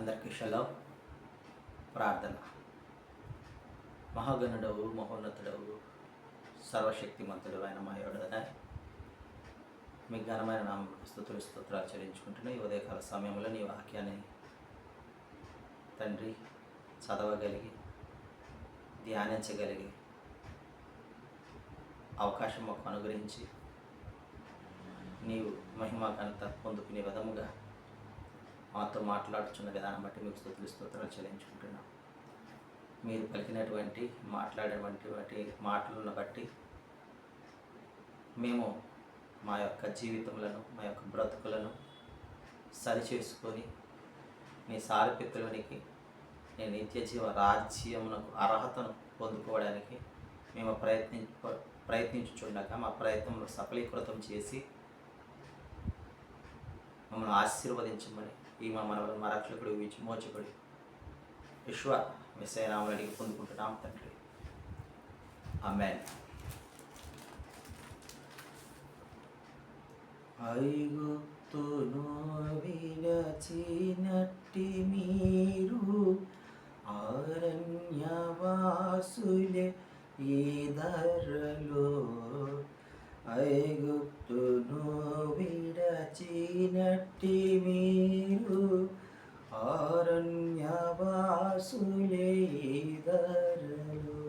అందరికీ షలో ప్రార్థన. మహాగణుడవు, మహోన్నతుడవు, సర్వశక్తిమంతుడు అయిన మా యోడనే మీ ఘనమైన నామమునకు స్తుతులు స్తోత్రాలు చెల్లించుకుంటున్నా. ఈ ఉదయకాల సమయంలో నీ వాక్యాన్ని తండ్రి చదవగలిగి ధ్యానించగలిగి అవకాశం మాకు అనుగ్రహించి నీవు మహిమ ఘనత పొందుకునే విధముగా మాతో మాట్లాడుచున్న విధానం బట్టి మీకు స్తుతులు స్తోత్రాలు చెల్లించుకుంటున్నాం. మీరు పలికినటువంటి మాట్లాడేటువంటి మాటలను బట్టి మేము మా యొక్క జీవితములను, మా యొక్క బ్రతుకులను సరిచేసుకొని మీ సారపిత్రునికి నేను నిత్య జీవ రాజ్యమునకు అర్హతను పొందుకోవడానికి మేము ప్రయత్నించుచుండగా మా ప్రయత్నంలో సఫలీకృతం చేసి మమ్మల్ని ఆశీర్వదించమని ఈ మా రక్షకుడు విమోచకుడు విశ్వ మెస్సయ్య అడిగి పొందుకుంటున్నాం తండ్రి. ఆమేన్. ఐగుప్తును విడచినట్టి మీరు అరణ్యవాసులే ఈ ధరలో, ఐగుప్తును విడచినట్టి మీరు అరణ్యవాసులే ఈ ధరలో,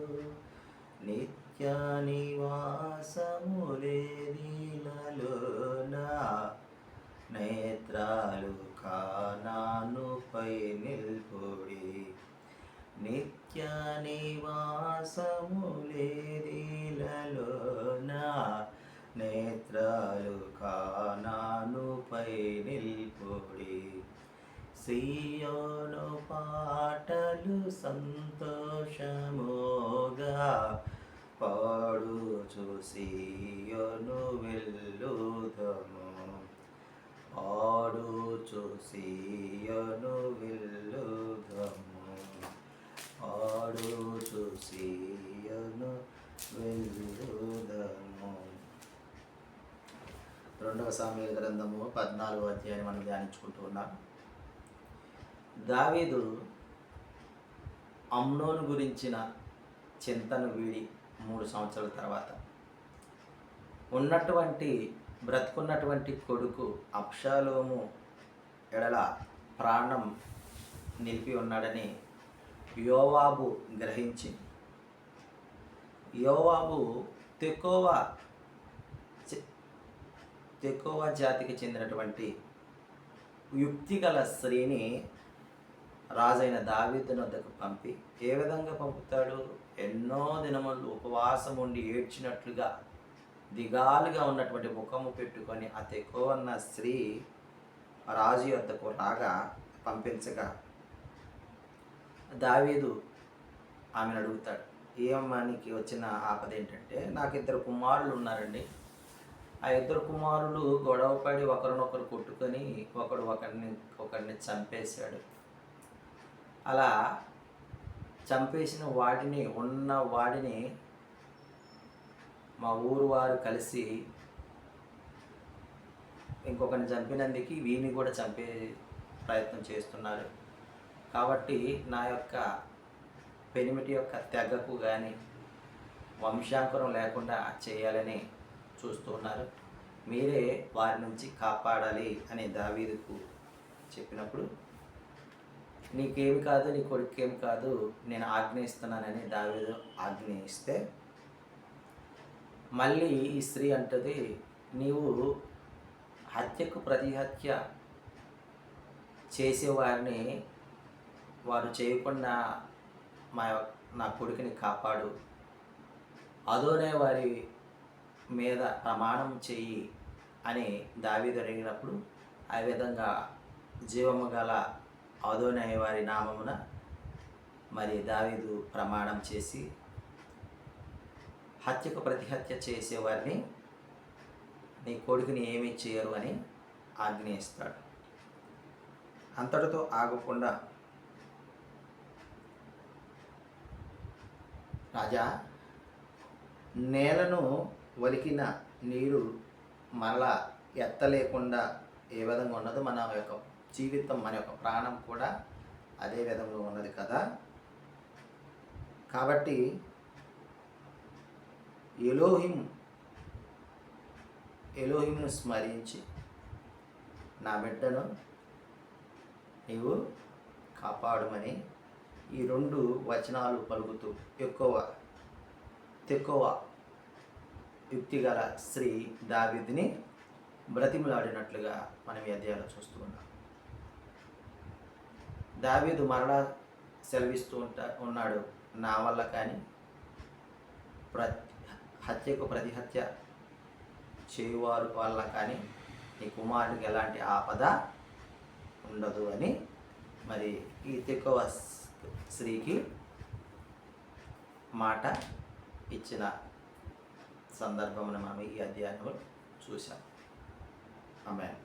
నిత్య నివాసములేదిలలోనా నేత్రాలు కానానుపై నిల్పుడి, నిత్య నివాసములేదిలలోనా నేత్రాలు కానానుపై నిల్పుడి, సియోను పాటలు సంతోషముగా పాడుచు సియోను వెళ్ళుదము, పాడుచు సియోను వెళ్ళుదము, పాడుచు సియోను వెళ్ళుదము. 2వ సాముయేలు గ్రంథము 14వ అధ్యాయం మనం ధ్యానించుకుంటూ ఉన్నాం. దావీదు అమ్నోను గురించిన చింతను వీడి 3 సంవత్సరాల తర్వాత బ్రతుకున్నటువంటి కొడుకు అబ్షాలోము ఎడల ప్రాణం నిలిపి ఉన్నాడని యోవాబు గ్రహించి, యోవాబు తెకోవ జాతికి చెందినటువంటి యుక్తిగల స్త్రీని రాజైన దావీదు వద్దకు పంపి, ఏ విధంగా పంపుతాడు? ఎన్నో దినములు ఉపవాసం ఉండి ఏడ్చినట్లుగా దిగాలుగా ఉన్నటువంటి ముఖము పెట్టుకొని ఆ తెకోవన్న స్త్రీ రాజు వద్దకు రాగా పంపించగా దావీదు ఆమెను అడుగుతాడు, ఏమమ్మా నీకు వచ్చిన ఆపద ఏంటంటే, నాకు 2 కుమారులు ఉన్నారండి. ఆ 2 కుమారులు గొడవపడి ఒకరినొకరు కొట్టుకొని ఒకరిని చంపేశాడు. అలా చంపేసిన వాడిని మా ఊరు వారు కలిసి ఇంకొకరిని చంపినందుకు వీడిని కూడా చంపే ప్రయత్నం చేస్తున్నారు. కాబట్టి నా యొక్క పెనిమిటి యొక్క తెగకు కానీ వంశాంకురం లేకుండా చేయాలని చూస్తూ ఉన్నారు. మీరే వారి నుంచి కాపాడాలి అని దావీదుకు చెప్పినప్పుడు, నీకేమి కాదు, నీ కొడుకేమి కాదు, నేను ఆజ్ఞయిస్తున్నానని దావీదు ఆజ్ఞయిస్తే, మళ్ళీ ఈ స్త్రీ అంటది, నీవు హత్యకు ప్రతిహత్య చేసేవారిని వారు చేయకుండా నా కొడుకుని కాపాడు, అదోనే వారి మీద ప్రమాణం చెయ్యి అని దావీదు అడిగినప్పుడు, ఆ విధంగా జీవము గల అదోనే వారి నామమున మరి దావీదు ప్రమాణం చేసి హత్యకు ప్రతిహత్య చేసేవారిని నీ కొడుకుని ఏమీ చేయరు అని ఆజ్ఞయిస్తాడు. అంతటితో ఆగకుండా, రాజా, నేలను ఒలికిన నీరు మరలా ఎత్తలేకుండా ఏ విధంగా ఉన్నదో మన యొక్క జీవితం, మన యొక్క ప్రాణం కూడా అదే విధంగా ఉన్నది కదా. కాబట్టి ఎలోహింను స్మరించి నా బిడ్డను నీవు కాపాడుమని ఈ 2 వచనాలు పలుకుతూ తెక్కువ యుక్తిగల స్త్రీ దావీదుని బ్రతిమలాడినట్లుగా మనం ఈ అధ్యాయంలో చూస్తూ ఉన్నాం. దావీదు మరలా సెలవిస్తూ ఉన్నాడు, నా వల్ల కానీ హత్యకు ప్రతిహత్య చేయువారు వల్ల కానీ నీ కుమారుడికి ఎలాంటి ఆపద ఉండదు అని. మరి ఈ తెక్కువ స్త్రీకి మాట ఇచ్చిన సందర్భమును మనం ఈ అధ్యాయంలో చూసాం. ఆమేన్.